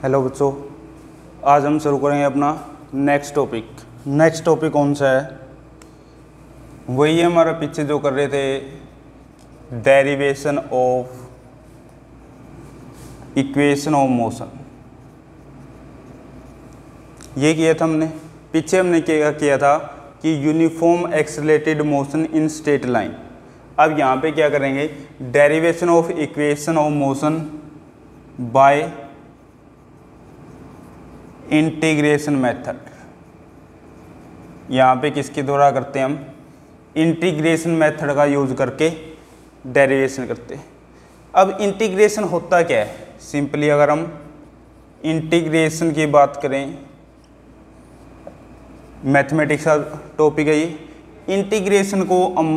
Hello बच्चों, आज हम शुरू करेंगे अपना नेक्स्ट टॉपिक कौन सा है? वही है हमारा पीछे जो कर रहे थे, derivation of equation of motion. ये किया था हमने। पीछे हमने क्या किया था कि uniform accelerated motion in straight line. अब यहाँ पे क्या करेंगे, derivation of equation of motion bye integration method. यहाँ पे किसके द्वारा करते हैं हम? इंटीग्रेशन मेथड का यूज करके डेरिवेशन करते हैं। अब इंटीग्रेशन होता क्या है? सिंपली अगर हम इंटीग्रेशन की बात करें, मैथमेटिक्स का टॉपिक है ये। इंटीग्रेशन को हम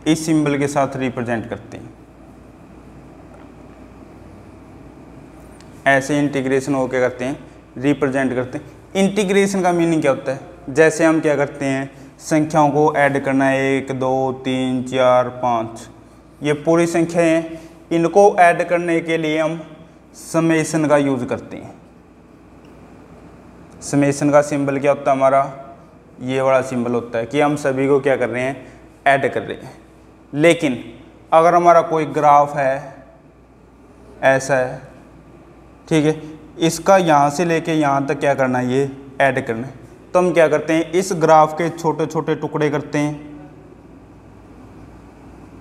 इस सिंबल के साथ रिप्रेजेंट करते हैं। ऐसे इंटीग्रेशन हो क्या करते हैं, रिप्रेजेंट करते हैं। इंटीग्रेशन का मीनिंग क्या होता है? जैसे हम क्या करते हैं, संख्याओं को ऐड करना है, 1 2 3 4 5, ये पूरी संख्याएं हैं। इनको ऐड करने के लिए हम समेशन का यूज करते हैं। समेशन का सिंबल क्या होता है हमारा? ये वाला सिंबल होता है कि हम सभी को क्या कर रहे हैं, ऐड कर रहे हैं। लेकिन अगर हमारा कोई ग्राफ है, ऐसा है, ठीक है, इसका यहाँ से लेके यहाँ तक क्या करना है, ये ऐड करना है। तो हम क्या करते हैं, इस ग्राफ के छोटे छोटे टुकड़े करते हैं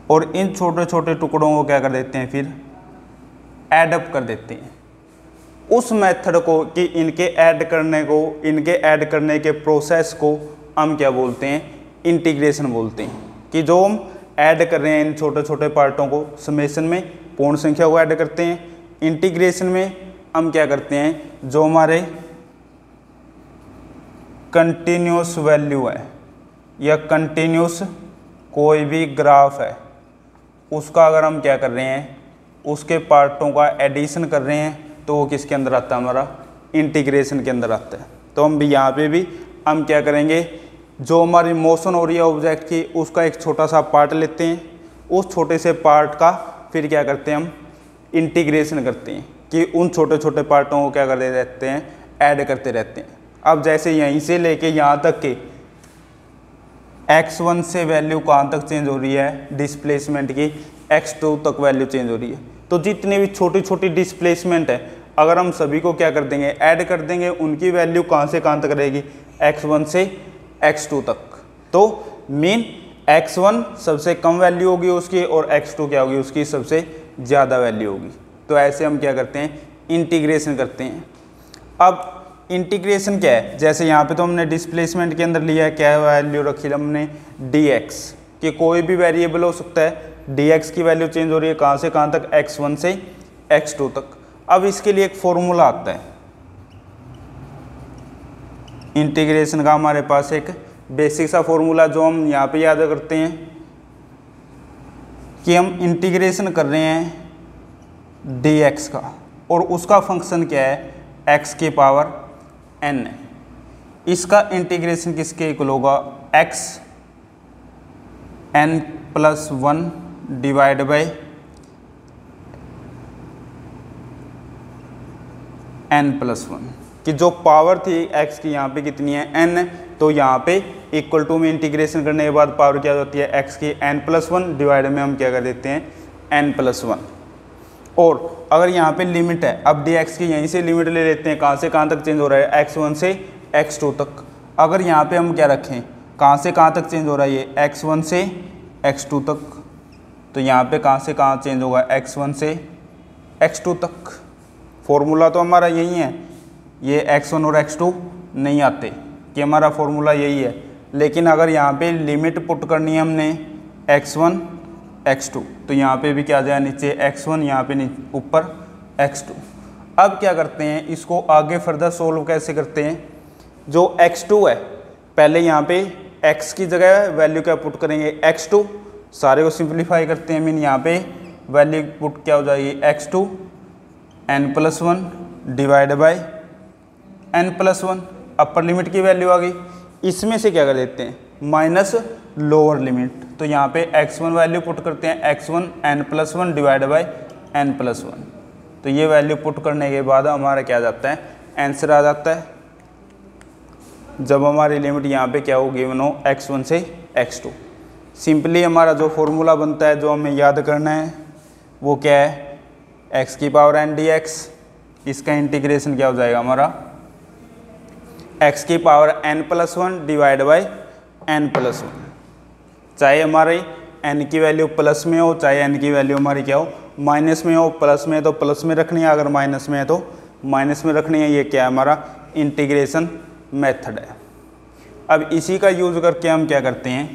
और इन छोटे छोटे टुकड़ों को क्या कर देते हैं, फिर ऐडअप कर देते हैं। उस मेथड को कि इनके ऐड करने के प्रोसेस को हम क्या बोलते हैं, इंटीग्रेशन बोलते हैं। कि जो हम ऐड कर रहे हैं इन छोटे छोटे पार्टों को, समेशन में पूर्ण संख्या को ऐड करते हैं, इंटीग्रेशन में हम क्या करते हैं, जो हमारे कंटिन्यूस वैल्यू है या कंटिन्यूस कोई भी ग्राफ है, उसका अगर हम क्या कर रहे हैं, उसके पार्टों का एडिशन कर रहे हैं, तो वो किसके अंदर आता है, हमारा इंटीग्रेशन के अंदर आता है। तो हम भी यहाँ पे भी हम क्या करेंगे, जो हमारी मोशन हो रही है ऑब्जेक्ट की, उसका एक छोटा सा पार्ट लेते हैं, उस छोटे से पार्ट का फिर क्या करते हैं, हम इंटीग्रेशन करते हैं कि उन छोटे छोटे पार्टों को क्या करते रहते हैं, ऐड करते रहते हैं। अब जैसे यहीं से लेके यहाँ तक के x1 से वैल्यू कहाँ तक चेंज हो रही है, डिस्प्लेसमेंट की, x2 तक वैल्यू चेंज हो रही है। तो जितनी भी छोटी छोटी डिस्प्लेसमेंट है, अगर हम सभी को क्या कर देंगे, ऐड कर देंगे, उनकी वैल्यू कहाँ से कहाँ तक रहेगी, x1 से x2 तक। तो मीन x1 सबसे कम वैल्यू होगी उसकी और x2 क्या होगी, उसकी सबसे ज़्यादा वैल्यू होगी। तो ऐसे हम क्या करते हैं, इंटीग्रेशन करते हैं। अब इंटीग्रेशन क्या है, जैसे यहाँ पे तो हमने डिस्प्लेसमेंट के अंदर लिया है, क्या वैल्यू रखी हमने, dx, कि कोई भी वेरिएबल हो सकता है, dx की वैल्यू चेंज हो रही है कहाँ से कहाँ तक, x1 से x2 तक। अब इसके लिए एक फॉर्मूला आता है इंटीग्रेशन का, हमारे पास एक बेसिक सा फॉर्मूला जो हम यहाँ पे याद करते हैं कि हम इंटीग्रेशन कर रहे हैं dx का, और उसका फंक्शन क्या है, x की पावर n है। इसका इंटीग्रेशन किसके इक्वल होगा, x n+1 divide by n+1, कि जो पावर थी x की यहाँ पे कितनी है, n, तो यहाँ पे इक्वल टू में इंटीग्रेशन करने के बाद पावर क्या होती है, x की n+1 डिवाइड में हम क्या कर देते हैं, n+1। और अगर यहाँ पे लिमिट है, अब dx की यहीं से लिमिट ले लेते हैं, कहाँ से कहाँ तक चेंज हो रहा है, x1 से x2 तक। अगर यहाँ पे हम क्या रखें, कहाँ से कहाँ तक चेंज हो रहा है, ये x1 से x2 तक, तो यहाँ पे कहाँ से कहाँ चेंज होगा, x1 से x2 तक। फॉर्मूला तो हमारा यही है, ये x1 और x2 नहीं आते, कि हमारा फॉर्मूला यही है। लेकिन अगर यहाँ पे लिमिट पुट करनी है हमने x1 x2, तो यहाँ पे भी क्या आ जाए, नीचे x1, यहाँ पे ऊपर x2। अब क्या करते हैं, इसको आगे फर्दर सोल्व कैसे करते हैं, जो x2 है, पहले यहाँ पे x की जगह वैल्यू क्या पुट करेंगे, x2, सारे को सिंप्लीफाई करते हैं, मीन यहाँ पे वैल्यू पुट क्या हो जाएगी, x2 n+1 divide by n+1, upper limit की वैल्यू आ गई। इसमें से क्या कर देते हैं, माइनस लोअर लिमिट, तो यहाँ पे x1 वैल्यू पुट करते हैं, x1 n+1 divide by n+1। तो ये वैल्यू पुट करने के बाद हमारा क्या आ जाता है, आंसर आ जाता है। जब हमारी लिमिट यहाँ पे क्या हो, गिवन हो x1 से x2। सिंपली हमारा जो फॉर्मूला बनता है, जो हमें याद करना है, वो क्या है, x की पावर n dx। इसका इंटीग्रेशन क्या हो जाएगा हमारा, x की power n+1 divide by n+1। चाहे हमारी n की वैल्यू प्लस में हो, चाहे n की वैल्यू हमारी क्या हो, माइनस में हो। प्लस में है तो प्लस में रखनी है, अगर माइनस में है तो माइनस में रखनी है। ये क्या है, हमारा इंटीग्रेशन मेथड है। अब इसी का यूज करके हम क्या करते हैं,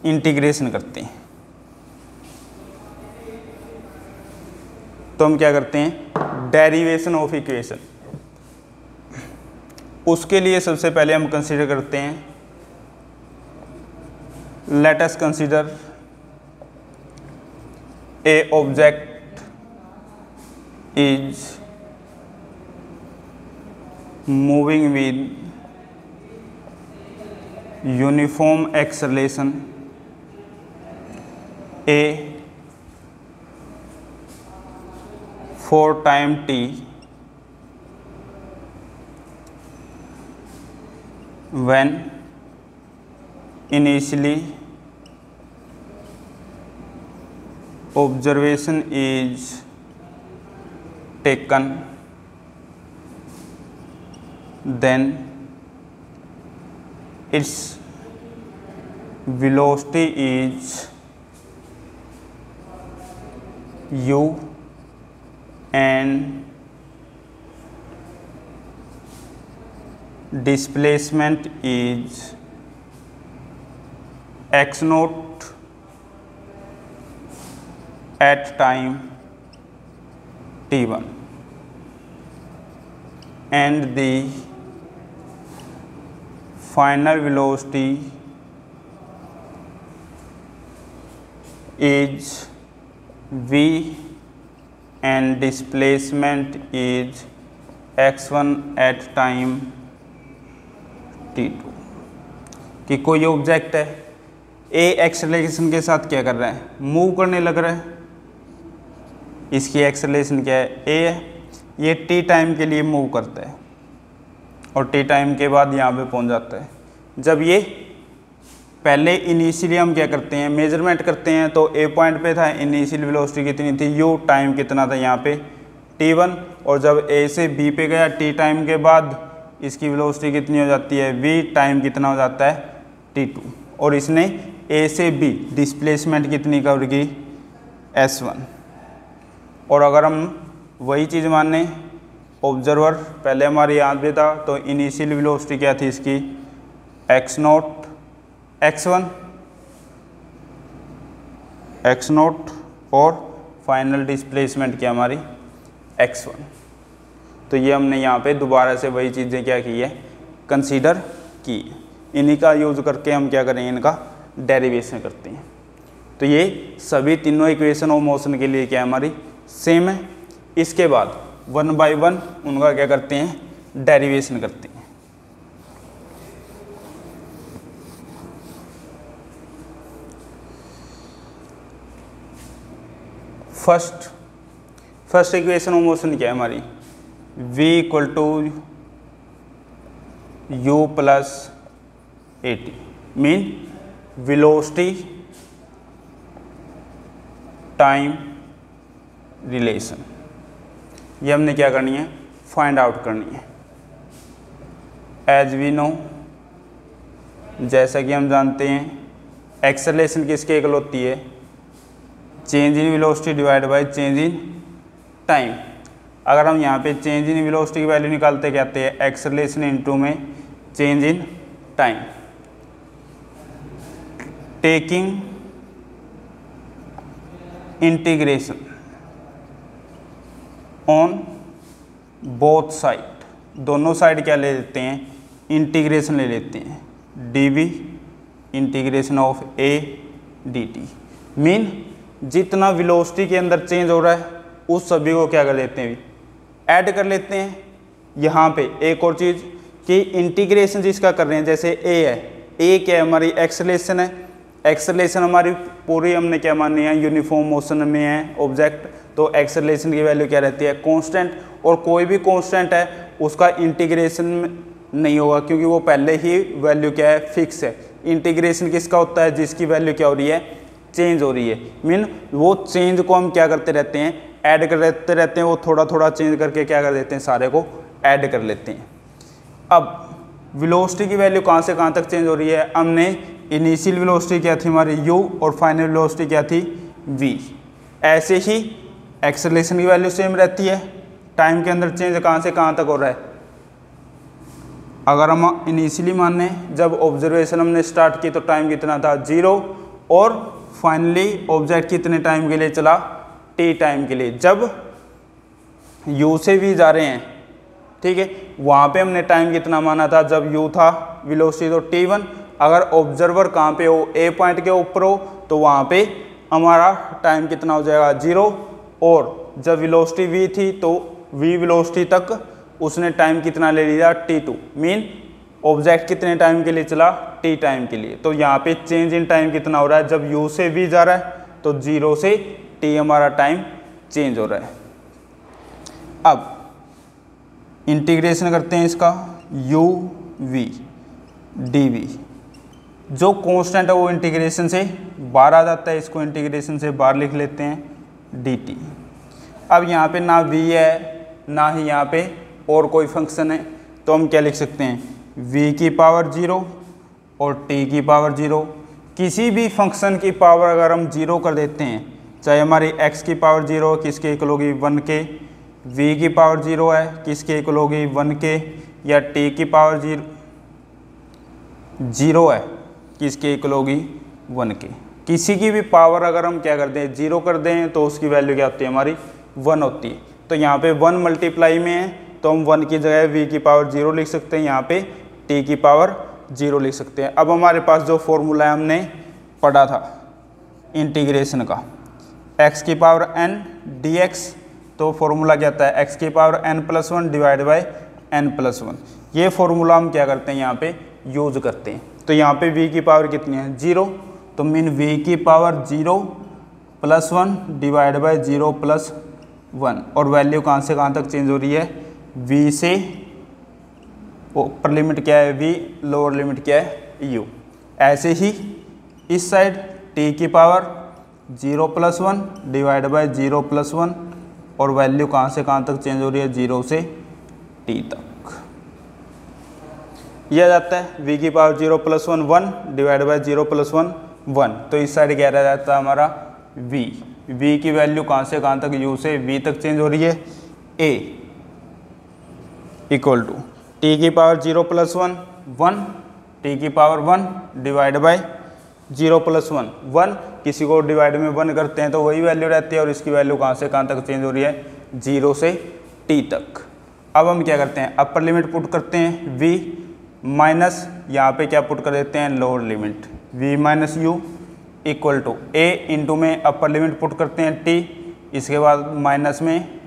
इंटीग्रेशन करते हैं। तो हम क्या करते हैं, डेरिवेशन ऑफ इक्वेशन। उसके लिए सबसे पहले हम कंसीडर करते हैं, let us consider a object is moving with uniform acceleration a for time t when initially observation is taken, then its velocity is u and displacement is x naught at time t1, and the final velocity is v and displacement is x1 at time t2। कि कोई object है, ए acceleration के साथ क्या कर रहा है, move करने लग रहा है। इसकी एक्सेलरेशन क्या है, ए है। ये टी टाइम के लिए मूव करता है और टी टाइम के बाद यहाँ पे पहुँच जाता है। जब ये पहले इनिशियली हम क्या करते हैं, मेजरमेंट करते हैं, तो ए पॉइंट पे था, इनिशियल वेलोसिटी कितनी थी, यू, टाइम कितना था यहाँ पे t1, और जब ए से बी पे गया टी टाइम के बाद इसकी वेलोसिटी कितनी हो जाती है, v, टाइम कितना हो जाता है t2, और इसने ए से बी डिस्प्लेसमेंट कितनी कवर की, s1। और अगर हम वही चीज़ माने ऑब्जर्वर, पहले हमारे याद भी था, तो इनिशियल वेलोसिटी क्या थी इसकी, x नॉट x1 और फाइनल डिस्प्लेसमेंट क्या हमारी x1। तो ये हमने यहाँ पे दोबारा से वही चीज़ें क्या की है, कंसीडर की। इन्हीं का यूज़ करके हम क्या करेंगे, इनका डेरिवेशन करते हैं। तो ये सभी तीनों इक्वेशन ऑफ मोशन के लिए क्या हमारी सेम है। इसके बाद 1 बाय 1 उनका क्या करते हैं, डेरिवेशन करते हैं। फर्स्ट इक्वेशन ऑफ मोशन क्या है हमारी, v equal to u plus at, mean velocity time relation. ये हमने क्या करनी है, फाइंड आउट करनी है। एज वी नो, जैसा कि हम जानते हैं, एक्सेलरेशन किसके इक्वल होती है, change in velocity divide by change in time. अगर हम यहाँ पे चेंज इन वेलोसिटी की वैल्यू निकालते कहते हैं एक्सेलरेशन इनटू में change in time, taking integration on both side, दोनों साइड क्या ले लेते हैं, इंटीग्रेशन ले लेते हैं, dv integration of a dt। Mean जितना वेलोसिटी के अंदर चेंज हो रहा है उस सभी को क्या कर लेते हैं, ऐड कर लेते हैं। यहाँ पे एक और चीज़ कि इंटीग्रेशन जिसका कर रहे हैं, जैसे a है, a क्या है हमारी एक्सेलरेशन है, एक्सेलरेशन हमारी पूरी हमने क्या मानी है, यूनिफॉर्म मोशन में है ऑब्जेक्ट, तो एक्सेलरेशन की वैल्यू क्या रहती है, कांस्टेंट। और कोई भी कांस्टेंट है उसका इंटीग्रेशन नहीं होगा क्योंकि वो पहले ही वैल्यू क्या है, फिक्स है। इंटीग्रेशन किसका होता है, जिसकी वैल्यू क्या हो रही है, चेंज हो रही है। मीन वो चेंज को हम क्या करते रहते हैं, ऐड करते रहते हैं, वो थोड़ा थोड़ा चेंज करके क्या कर देते हैं, सारे को ऐड कर लेते हैं। अब वेलोसिटी की वैल्यू कहाँ से कहाँ तक चेंज हो रही है, हमने इनिशियल वेलोसिटी क्या थी हमारी u और फाइनल वेलोसिटी क्या थी v। ऐसे ही एक्सेलरेशन की वैल्यू सेम रहती है, टाइम के अंदर चेंज कहाँ से कहाँ तक हो रहा है। अगर हम इनिशियली माने जब ऑब्जर्वेशन हमने स्टार्ट की तो टाइम कितना था 0 और फाइनली ऑब्जेक्ट कितने टाइम के लिए चला, t टाइम के लिए। जब u से v जा रहे हैं, ठीक है, वहाँ पे हमने टाइम कितना माना था, जब u था वेलोसिटी तो t1। अगर ऑब्जर्वर कहाँ पे हो, a पॉइंट के ऊपर हो, तो वहाँ पे हमारा टाइम कितना हो जाएगा 0। और जब वेलोसिटी v थी तो v वेलोसिटी तक उसने टाइम कितना ले लिया, t2। मीन ऑब्जेक्ट कितने टाइम के लिए चला, t टाइम के लिए। तो यहाँ पे चेंज इन टाइम कितना हो रहा है, जब u से v जा रहा है तो 0 से t हमारा टाइम चेंज हो रहा है। अब इंटीग्रेशन करते हैं इसका, u v dv। जो कांस्टेंट है वो इंटीग्रेशन से बाहर आ जाता है, इसको इंटीग्रेशन से बाहर लिख लेते हैं dt। अब यहाँ पे ना v है ना ही यहाँ पे और कोई फंक्शन है, तो हम क्या लिख सकते हैं, v की पावर 0 और t की पावर 0। किसी भी फंक्शन की पावर अगर हम 0 कर देते हैं, चाहे हमारी x की पावर 0 किसके इक्वल होगी 1 के, v की पावर 0 है किसके इक्वल होगी 1 के, या t की पावर 0 है किसके इक्वल होगी 1 के। किसी की भी पावर अगर हम क्या करते हैं 0 कर दें तो उसकी वैल्यू क्या होती है, हमारी 1 होती है। तो यहाँ पे 1 मल्टीप्लाई में है तो हम 1 की जगह v की पावर 0 लिख सकते हैं, यहाँ पे t की पावर 0 लिख सकते हैं। अब हमारे पास जो फॉर्मूला है हमने पढ़ा था इंटीग्रेशन का, x की पावर n dx, तो फॉर्मूला क्या आता है, x की power n+1 divide by n+1। ये फॉर्मूला हम क्या करते हैं, यहाँ पे यूज करते हैं। तो यहाँ पे v की पावर कितनी है 0, तो मीन v की पावर 0 + 1 डिवाइड बाई 0 + 1। और वैल्यू कहाँ से कहाँ तक चेंज हो रही है, v से ऊपर लिमिट क्या है v, लोअर लिमिट क्या है u। ऐसे ही इस साइड t की पावर 0 + 1 डिवाइड बाई 0 + 1, और वैल्यू कहाँ से कहाँ तक चेंज हो रही है, 0 से t तक। यह जाता है v की पावर 0 + 1 1 डिवाइड बाई 0 + 1 1। तो इस साइड क्या रह जाता है हमारा v की वैल्यू कहाँ से कहाँ तक, u से v तक चेंज हो रही है। a इक्वल टू t की पावर 0 + 1 1, t की पावर 1 डिवाइड बाई 0 + 1 1। किसी को डिवाइड में 1 करते हैं तो वही वैल्यू रहती है, और इसकी वैल्यू कहाँ से कहाँ तक चेंज हो रही है, 0 से t तक। अब हम क्या करते हैं, अपर लिमिट पुट करते हैं v माइनस यहाँ पे क्या पुट कर देते हैं, lower limit v minus u equal to a into में अपर लिमिट पुट करते हैं t, इसके बाद माइनस में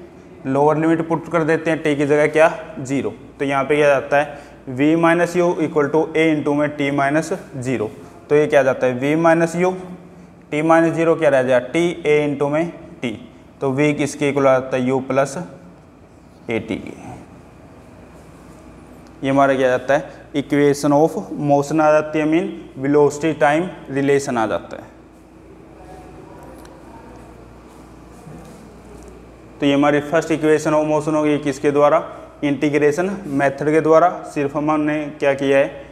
लोअर लिमिट पुट कर देते हैं, t की जगह क्या 0। तो यहाँ पे क्या जाता है v minus u equal to a into में t माइनस 0। तो ये क्या जाता है v minus u, t minus 0 क्या रह जाए t, a इंटू में t। तो v किसके इक्वल आ जाता है u प्लस at। ये हमारा क्या जाता है, इक्वेशन ऑफ मोशन आ जाती है, मीन वेलोसिटी टाइम रिलेशन आ जाता है। तो ये हमारी फर्स्ट इक्वेशन ऑफ मोशन होगी किसके द्वारा, इंटीग्रेशन मेथड के द्वारा। सिर्फ हमने क्या किया है,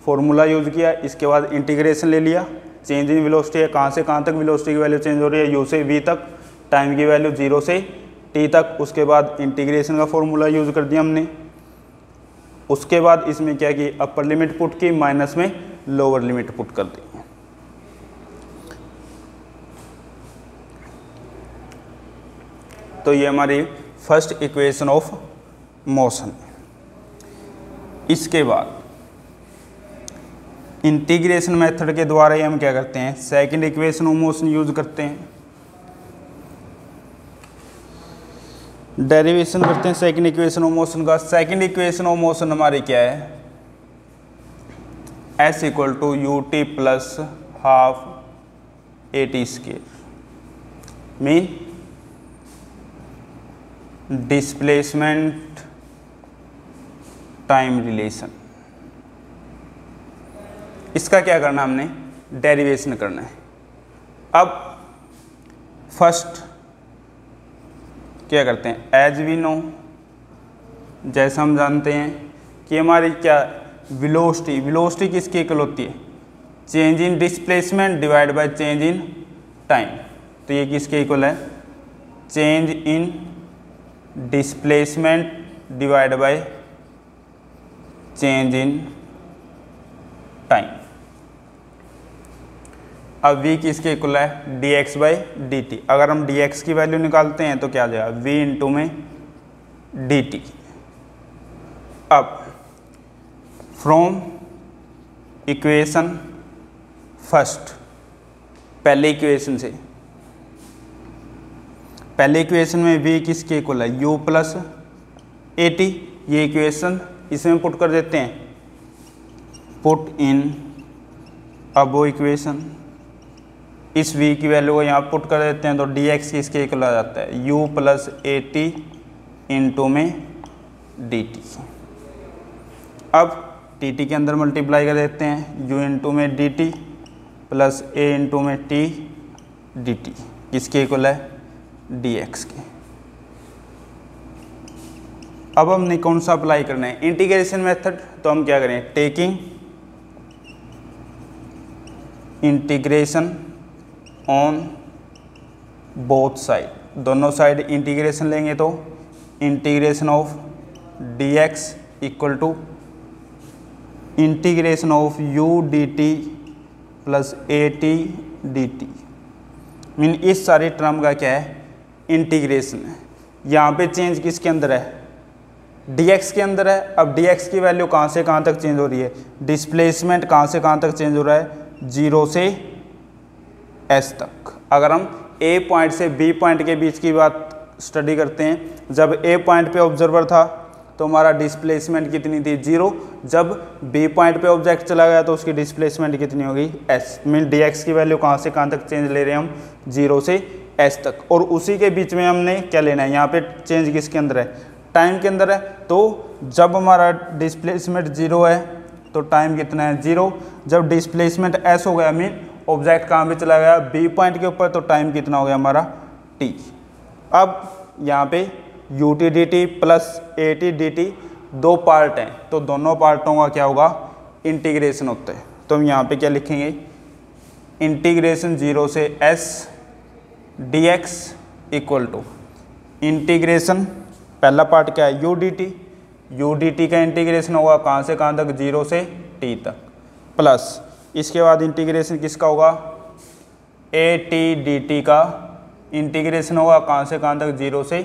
फॉर्मूला यूज किया, इसके बाद इंटीग्रेशन ले लिया। चेंज इन वेलोसिटी है, कहाँ से कहाँ तक वेलोसिटी की वैल्यू चेंज हो रही है, u से v तक, टाइम की वैल्यू 0 से t तक। उसके बाद इंटीग्रेशन का फॉर्मूला यूज कर दिया हमने। उसके बाद इसमें क्या की, अपर लिमिट पुट की, माइनस में लोअर लिमिट पुट कर दी। तो ये हमारी फर्स्ट इक्वेशन ऑफ मोशन। इसके बाद इंटीग्रेशन मेथड के द्वारा ही हम क्या करते हैं, second equation of motion use करते हैं, डेरिवेशन करते हैं सेकंड इक्वेशन ऑफ मोशन का। सेकंड इक्वेशन ऑफ मोशन हमारी क्या है, s equal to ut plus half a t square mean displacement time relation. इसका क्या करना है, हमने डेरिवेशन करना है। अब फर्स्ट क्या करते हैं, एज वी नो, जैसा हम जानते हैं कि हमारी क्या वेलोसिटी, वेलोसिटी किसकी इक्वल होती है, change in displacement divide by change in time. तो ये किसके इक्वल है, change in displacement divide by change in time. अब v किसके इक्वल है, dx बाई dt। अगर हम dx की वैल्यू निकालते हैं तो क्या आ जाएगा, v इंटू में dt। अब फ्रॉम इक्वेशन फर्स्ट, पहले इक्वेशन से, पहले इक्वेशन में v किसके इक्वल है, u प्लस ए टी। ये इक्वेशन इसमें पुट कर देते हैं, पुट इन अबो इक्वेशन। इस v की वैल्यू को यहाँ पुट कर देते हैं तो dx किसके इक्वल आ जाता है, u plus a T into में dt। अब dt के अंदर मल्टीप्लाई कर देते हैं, u इंटू में dt प्लस a इंटू में t dt किसके इक्वल है, dx के। अब हमने कौन सा अप्लाई करना है, इंटीग्रेशन मेथड। तो हम क्या करें, taking integration on both side, दोनों साइड इंटीग्रेशन लेंगे तो integration of dx equal to integration of u dt plus a t d t. Mean इस सारे टर्म का क्या है, इंटीग्रेशन है। यहाँ पे चेंज किसके अंदर है, dx के अंदर है। अब dx की वैल्यू कहाँ से कहाँ तक चेंज हो रही है, डिस्प्लेसमेंट कहाँ से कहाँ तक चेंज हो रहा है, 0 से s तक। अगर हम a पॉइंट से b पॉइंट के बीच की बात स्टडी करते हैं, जब a पॉइंट पे ऑब्जर्वर था तो हमारा डिस्प्लेसमेंट कितनी थी, 0। जब b पॉइंट पे ऑब्जेक्ट चला गया तो उसकी डिस्प्लेसमेंट कितनी होगी, s। मीन dx की वैल्यू कहाँ से कहाँ तक चेंज ले रहे हैं हम, 0 से s तक। और उसी के बीच में हमने क्या लेना है, यहाँ पे चेंज किसके अंदर है, टाइम के अंदर है। तो जब हमारा डिस्प्लेसमेंट 0 है तो टाइम कितना है, 0। जब डिस्प्लेसमेंट s हो गया, मीन ऑब्जेक्ट कहाँ पे चला गया, b पॉइंट के ऊपर, तो टाइम कितना हो गया हमारा, t। अब यहाँ पे u T d T plus a t d T दो पार्ट हैं, तो दोनों पार्टों का क्या होगा, इंटीग्रेशन होता है। तो हम यहाँ पे क्या लिखेंगे, इंटीग्रेशन 0 से s dx equal to integration, पहला पार्ट क्या है, u डी टी का इंटीग्रेशन होगा कहाँ से कहाँ तक, 0 से t तक, प्लस इसके बाद इंटीग्रेशन किसका होगा, ए टी डी टी का इंटीग्रेशन होगा कहाँ से कहाँ तक, 0 से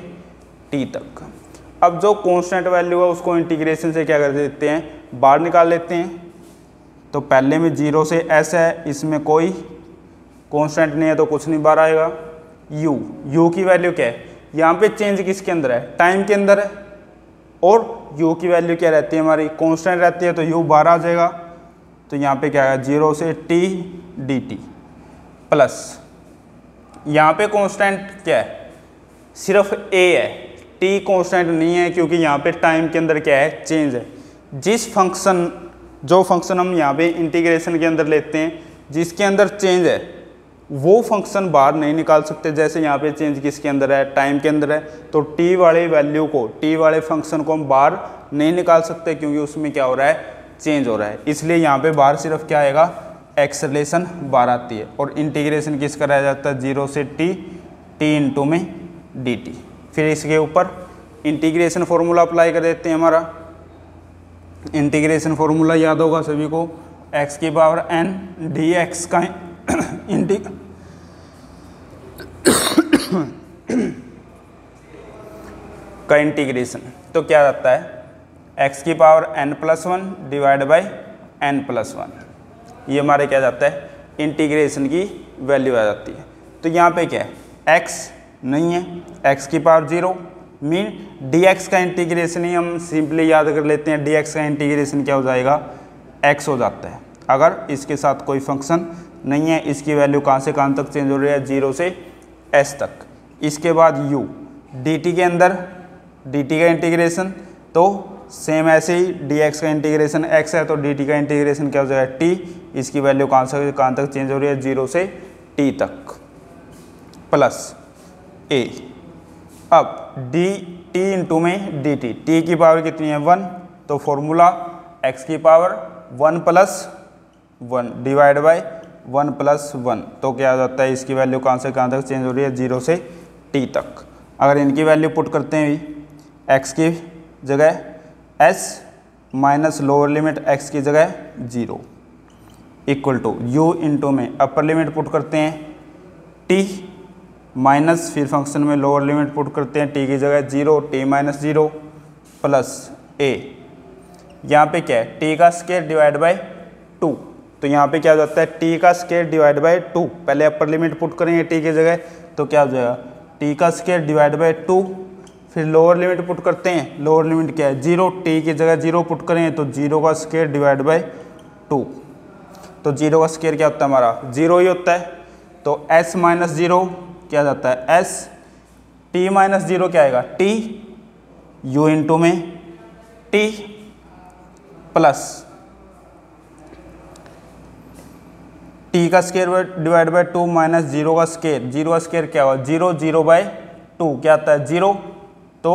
t तक। अब जो कांस्टेंट वैल्यू है उसको इंटीग्रेशन से क्या कर देते हैं, बाहर निकाल लेते हैं। तो पहले में 0 से s है, इसमें कोई कांस्टेंट नहीं है तो कुछ नहीं बाहर आएगा। u की वैल्यू क्या है, यहाँ पे चेंज किसके अंदर है, टाइम के अंदर है। और u की वैल्यू क्या रहती है हमारी, कांस्टेंट रहती है, तो u बाहर आ जाएगा। तो यहाँ पे क्या है, 0 से t dt प्लस यहाँ पे कांस्टेंट क्या है, सिर्फ a है, t कांस्टेंट नहीं है, क्योंकि यहाँ पे टाइम के अंदर क्या है, चेंज है। जिस फंक्शन, जो फंक्शन हम यहाँ पे इंटीग्रेशन के अंदर लेते हैं, जिसके अंदर चेंज है, वो फंक्शन बाहर नहीं निकाल सकते। जैसे यहाँ पे चेंज किसके अंदर है, टाइम के अंदर है, तो t वाले वैल्यू को, t वाले फंक्शन को हम बाहर नहीं निकाल सकते, क्योंकि उसमें क्या हो रहा है, चेंज हो रहा है। इसलिए यहाँ पे बाहर सिर्फ क्या आएगा, एक्सेलरेशन बाहर आती है। और इंटीग्रेशन किसका रह जाता है, 0 से t इंटू में dt। फिर इसके ऊपर इंटीग्रेशन फॉर्मूला अप्लाई कर देते हैं। हमारा इंटीग्रेशन फॉर्मूला याद होगा सभी को, x की पावर n dx का इंटीग्रेशन तो क्या आता है, x की power n+1 divide by n+1। ये हमारे क्या जाता है, इंटीग्रेशन की वैल्यू आ जाती है। तो यहाँ पे क्या है, x नहीं है, x की पावर 0, मीन dx का इंटीग्रेशन ही हम सिंपली याद कर लेते हैं। dx का इंटीग्रेशन क्या हो जाएगा, x हो जाता है, अगर इसके साथ कोई फंक्शन नहीं है, इसकी वैल्यू कहाँ से कहाँ तक चेंज हो रही है, 0 से s तक। इसके बाद u dt के अंदर dt का इंटीग्रेशन, तो सेम ऐसे ही dx का इंटीग्रेशन x है तो dt का इंटीग्रेशन क्या हो जाएगा t, इसकी वैल्यू कहाँ से कहाँ तक चेंज हो रही है, 0 से t तक, प्लस a। अब dt इंटू में dt, t की पावर कितनी है 1, तो फॉर्मूला x की power 1 plus 1 divide by 1 plus 1, तो क्या आ जाता है, इसकी वैल्यू कहाँ से कहाँ तक चेंज हो रही है, 0 से t तक। अगर इनकी वैल्यू पुट करते हैं भी, x की जगह s minus lower limit x की जगह 0 इक्वल टू u इंटू में अपर लिमिट पुट करते हैं t माइनस फिर फंक्शन में लोअर लिमिट पुट करते हैं t की जगह 0, t माइनस 0 प्लस a। यहाँ पे क्या है, t का स्क्वायर डिवाइड बाय 2, तो यहाँ पे क्या हो जाता है, t का स्क्वायर डिवाइड बाय 2, पहले अपर लिमिट पुट करेंगे t की जगह, तो क्या हो जाएगा, t का स्क्वायर डिवाइड बाय 2, फिर लोअर लिमिट पुट करते हैं, लोअर लिमिट क्या है 0, t की जगह 0 पुट करेंगे तो 0 का स्क्वायर डिवाइड बाय 2, तो 0 का स्क्वायर क्या होता है हमारा 0 ही होता है, तो s माइनस 0 क्या जाता है s, t माइनस 0 क्या आएगा t, u इंटू में t प्लस t का स्क्वायर डिवाइड बाय 2 माइनस 0 का स्क्वायर, 0 का स्क्वायर क्या होगा 0, 0 बाय 2 क्या आता है 0, तो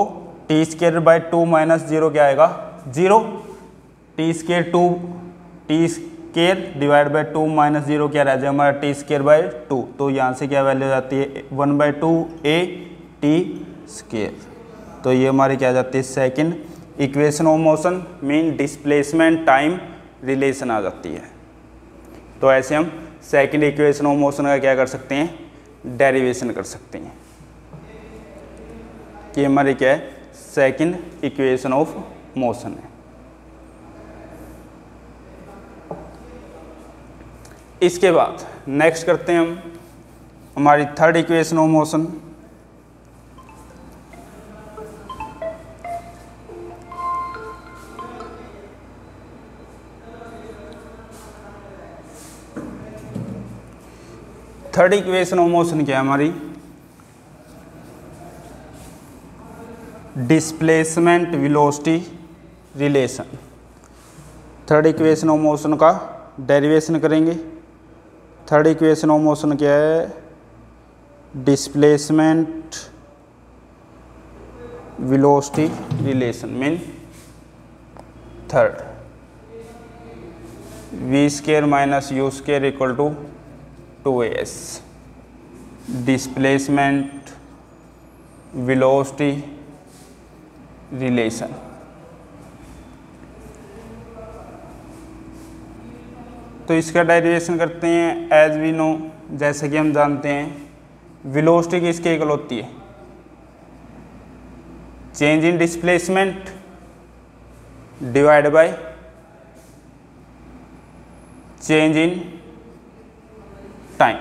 टी स्क्वायर बाय 2 माइनस 0 क्या आएगा 0, T square divide by 2 minus 0 क्या रह जाएगा हमारा टी स्क्वायर बाय 2, तो यहाँ से क्या वैल्यू जाती है 1/2 a टी स्क्वायर, तो ये हमारी क्या जाती है second equation of motion, mean displacement time relation आ जाती है। तो ऐसे हम सेकंड इक्वेशन ऑफ मोशन का क्या कर सकते हैं, डेरिवेशन कर सकते हैं, कि हमारी क्या है सेकंड इक्वेशन ऑफ मोशन है। इसके बाद नेक्स्ट करते हैं हम हमारी third equation of motion. Third equation of motion क्या है हमारी, displacement velocity relation. Third equation of motion का डेरिवेशन करेंगे। थर्ड इक्वेशन ऑफ मोशन क्या है, displacement velocity relation, mean third v square minus u square equal to 2as, displacement velocity relation. तो इसका derivation करते हैं एज वी नो, जैसे कि हम जानते हैं वेलोसिटी किसके इक्वल होती है, change in displacement divide by change in time.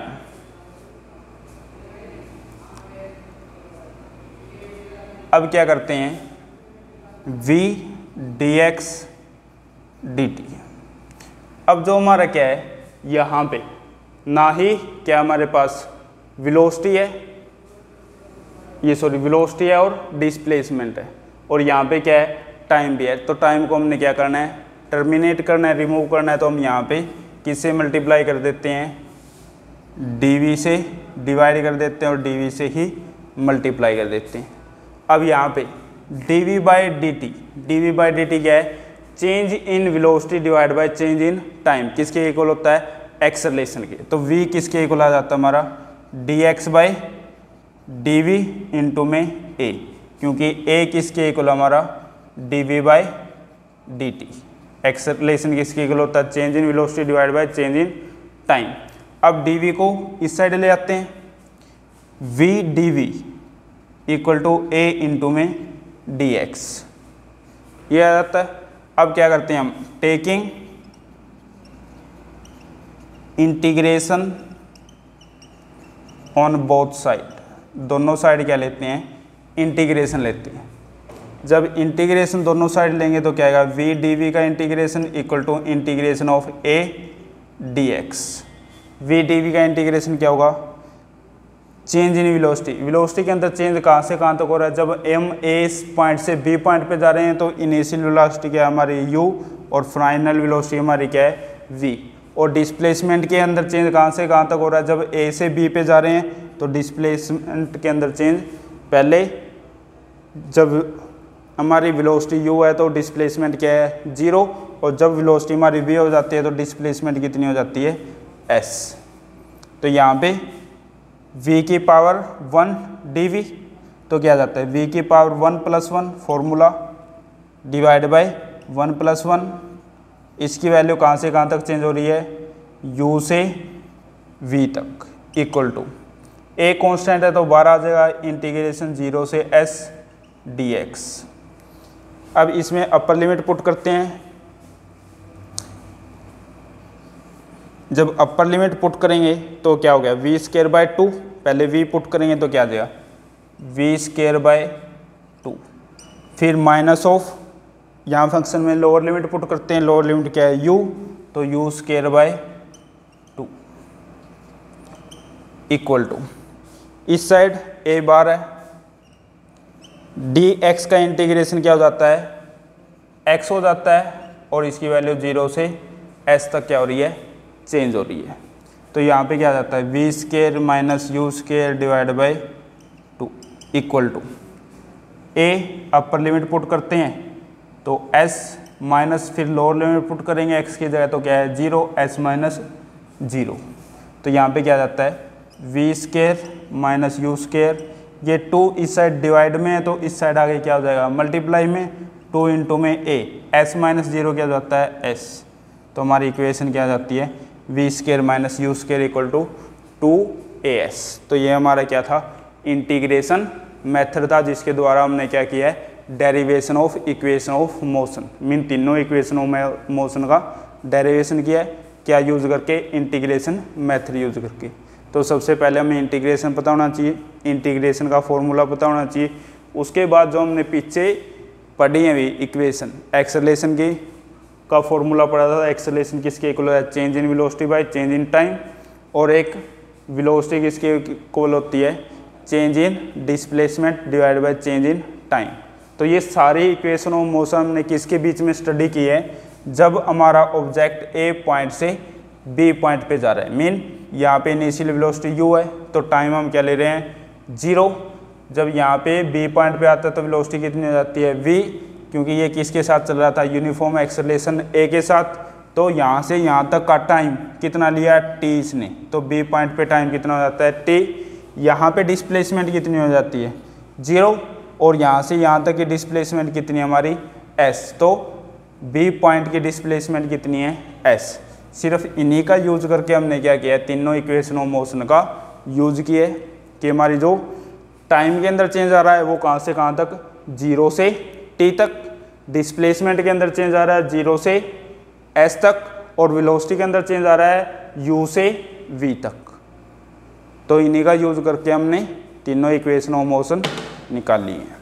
अब क्या करते हैं v dx dt। अब जो हमारा क्या है यहाँ पे ना ही क्या हमारे पास वेलोसिटी है, ये सॉरी वेलोसिटी है और डिस्प्लेसमेंट है, और यहाँ पे क्या है टाइम भी है। तो टाइम को हमने क्या करना है टर्मिनेट करना है, रिमूव करना है, तो हम यहाँ पे किससे मल्टीप्लाई कर देते हैं, dv से डिवाइड कर देते हैं और dv से ही मल्टीप्लाई कर देते हैं। अब यहाँ पे dv बाई dt क्या है, change in velocity divide by change in time, किसके इक्वल होता है एक्सेलरेशन के। तो v किसके इक्वल आ जाता है हमारा dx बाई dv इंटू में a, क्योंकि a किसके इक्वल हमारा dv बाई dt। एक्सेलरेशन किसके इक्वल होता है change in velocity divide by change in time. अब dv को इस साइड ले आते हैं, v dv equal to a into में dx, ये आ जाता है। अब क्या करते हैं हम taking integration on both side, दोनों साइड क्या लेते हैं इंटीग्रेशन लेते हैं। जब इंटीग्रेशन दोनों साइड लेंगे तो क्या आएगा v dv का integration equal to integration of a dx। V d v का इंटीग्रेशन क्या होगा, चेंज इन वेलोसिटी, वेलोसिटी के अंदर चेंज कहाँ से कहाँ तक हो रहा है, जब एम ए पॉइंट से बी पॉइंट पे जा रहे हैं तो इनिशियल वेलोसिटी क्या है हमारी यू और फाइनल वेलोसिटी हमारी क्या है वी। और डिस्प्लेसमेंट के अंदर चेंज कहाँ से कहाँ तक हो रहा है, जब ए से बी पे जा रहे हैं तो डिस्प्लेसमेंट के अंदर चेंज पहले जब हमारी वेलोसिटी u है तो डिस्प्लेसमेंट क्या है 0, और जब वेलोसिटी हमारी v हो जाती है तो डिस्प्लेसमेंट कितनी हो जाती है s। तो यहाँ पे v की पावर 1 dv तो क्या जाता है v की पावर 1 + 1 फॉर्मूला डिवाइड बाय 1 + 1, इसकी वैल्यू कहाँ से कहाँ तक चेंज हो रही है, u से v तक इक्वल टू a कांस्टेंट है तो 12 आ जाएगा, इंटीग्रेशन 0 से s dx। अब इसमें अपर लिमिट पुट करते हैं, जब अपर लिमिट पुट करेंगे तो क्या हो गया v²/2, पहले v पुट करेंगे तो क्या आ जाएगा v²/2, फिर माइनस ऑफ यहाँ फंक्शन में लोअर लिमिट पुट करते हैं, लोअर लिमिट क्या है u, तो u² इक्वल टू इस साइड a बार है, dx का इंटीग्रेशन क्या हो जाता है x हो जाता है, और इसकी वैल्यू 0 से s तक क्या हो रही है चेंज हो रही है। तो यहाँ पे क्या आ जाता है v² - u² divide by 2 equal to a upper limit put करते हैं तो s माइनस फिर लोअर लिमिट पुट करेंगे x की जगह तो क्या है 0, s - 0। तो यहाँ पे क्या आ जाता है v² - u², ये 2 इस साइड डिवाइड में है तो इस साइड आगे क्या हो जाएगा मल्टीप्लाई में, 2 × में a, s - 0 क्या हो जाता है s। तो हमारी इक्वेशन क्या आ जाती है v² - u² equal to 2as। तो ये हमारा क्या था इंटीग्रेशन मेथड था, जिसके द्वारा हमने क्या किया है derivation of equation of motion, mean तीनों इक्वेशन ऑफ मोशन का डेरिवेशन किया है, क्या यूज़ करके इंटीग्रेशन मेथड यूज़ करके। तो सबसे पहले हमें इंटीग्रेशन पता होना चाहिए, इंटीग्रेशन का फॉर्मूला पता होना चाहिए। उसके बाद जो हमने पीछे पढ़ी है भी इक्वेशन, एक्सेलरेशन की का फॉर्मूला पढ़ा था, एक्सेलरेशन किसके इक्वल है change in velocity by change in time, और एक वेलोसिटी किसके इक्वल होती है change in displacement divide by change in time. तो ये सारी इक्वेशन ऑफ मोशन हमने किसके बीच में स्टडी की है, जब हमारा ऑब्जेक्ट ए पॉइंट से बी पॉइंट पे जा रहा है, मीन यहाँ पे इनिशियल वेलोसिटी u है तो टाइम हम क्या ले रहे हैं 0, जब यहाँ पे बी पॉइंट पे आता है तो वेलोसिटी कितनी हो जाती है v, क्योंकि ये किसके साथ चल रहा था यूनिफॉर्म एक्सेलरेशन a के साथ, तो यहाँ से यहाँ तक का टाइम कितना लिया t इसने, तो b पॉइंट पे टाइम कितना हो जाता है t। यहाँ पे डिस्प्लेसमेंट कितनी हो जाती है 0, और यहाँ से यहाँ तक की डिस्प्लेसमेंट कितनी है हमारी s, तो b पॉइंट की डिस्प्लेसमेंट कितनी है s। सिर्फ इन्हीं का यूज़ करके हमने क्या किया है तीनों इक्वेशन ऑफ मोशन का यूज़ किए कि हमारी जो टाइम के अंदर चेंज आ रहा है वो कहाँ से कहाँ तक 0 से t तक, डिस्प्लेसमेंट के अंदर चेंज आ रहा है 0 से s तक, और वेलोसिटी के अंदर चेंज आ रहा है u से v तक। तो इन्हीं का यूज़ करके हमने तीनों इक्वेशन ऑफ मोशन निकाल ली हैं।